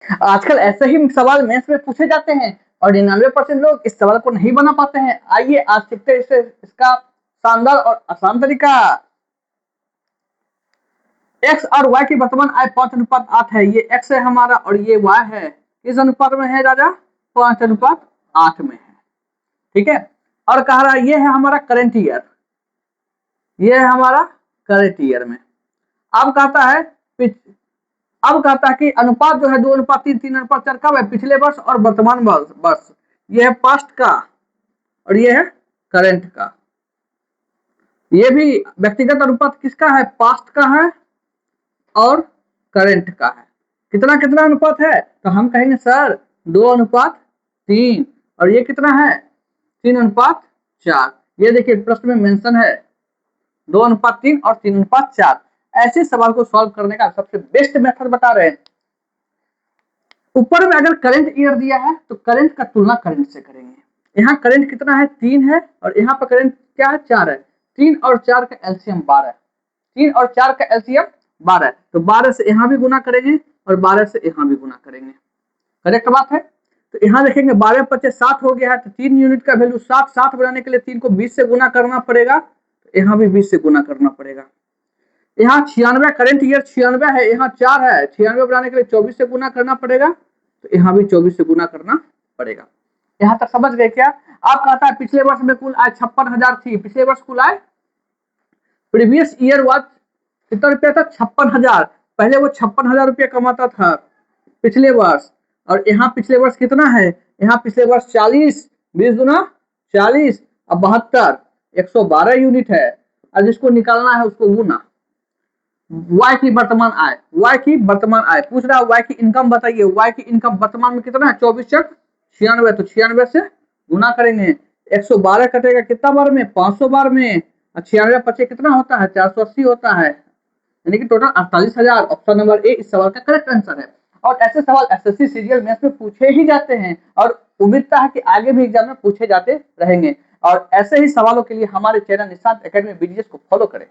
आजकल ऐसे ही सवाल मेंस में पूछे जाते हैं और 99% लोग इस सवाल को नहीं बना पाते हैं। आइए आज सीखते हैं इसका शानदार और आसान तरीका। एक्स और वाई की वर्तमान आय 5:8 है। ये एक्स है हमारा और ये वाई है। किस अनुपात में है राजा? 5:8 में है। ठीक है। और कह रहा है ये है हमारा करंट ईयर, ये है हमारा करंट ईयर में। अब कहता है अब कहता है कि अनुपात जो है 2:3, 3:4 कब है? पिछले वर्ष और वर्तमान वर्ष। ये है पास्ट का और ये है करंट का। ये भी व्यक्तिगत अनुपात किसका है? पास्ट का है और करंट का है। कितना कितना अनुपात है? तो हम कहेंगे सर 2:3 और ये कितना है? 3:4। ये देखिए प्रश्न में मेंशन है 2:3 और 3:4। ऐसे सवाल को सॉल्व करने का सबसे बेस्ट मेथड बता रहे हैं। ऊपर में अगर करंट ईयर दिया है तो करंट का तुलना करंट से करेंगे। यहाँ करंट कितना है? 3 है और यहाँ पर करंट क्या है? 4 है। 3 और 4 का एलसीएम 12। 3 और 4 का एलसीएम 12, तो 12 से यहाँ भी गुना करेंगे और 12 से यहाँ भी गुना करेंगे। करेक्ट बात है। तो यहाँ देखेंगे 12 × 7 हो गया है, तो 3 यूनिट का वैल्यू 7। 7 बनाने के लिए 3 को 20 से गुना करना पड़ेगा, तो यहाँ भी 20 से गुना करना पड़ेगा। यहाँ 96 करंट ईयर 96 है, यहाँ 4 है। 96 बनाने के लिए 24 से गुना करना पड़ेगा, तो यहाँ भी 24 से गुना करना पड़ेगा। यहाँ तक समझ गए क्या? आप कहता है पिछले वर्ष में कुल आय 56,000 थी। पिछले वर्ष कुल आय प्रीवियस ईयर वाज कितना रुपया था? 56,000। पहले वो 56,000 रुपया कमाता था पिछले वर्ष। और यहाँ पिछले वर्ष कितना है? यहाँ पिछले वर्ष 40, 20 गुना 40 और 72, 112 यूनिट है। और जिसको निकालना है उसको गुना। वाई की वर्तमान आय, वाई की वर्तमान आय पूछ रहा है। वाई की इनकम बताइए। वाई की इनकम वर्तमान में कितना है? 24 × 96, तो 96 से गुना करेंगे। 112 कटेगा कितना बार में? 500 बार में। 96 पचे कितना होता है? 480 होता है, यानी कि टोटल 48,000। ऑप्शन नंबर ए इस सवाल का करेक्ट आंसर है। और ऐसे सवाल एसएससी सीरियल मेंस में पूछे ही जाते हैं और उम्मीद है कि आगे भी एग्जाम में पूछे जाते रहेंगे। और ऐसे ही सवालों के लिए हमारे चैनल निशांत एकेडमी बीडीएस को फॉलो करें।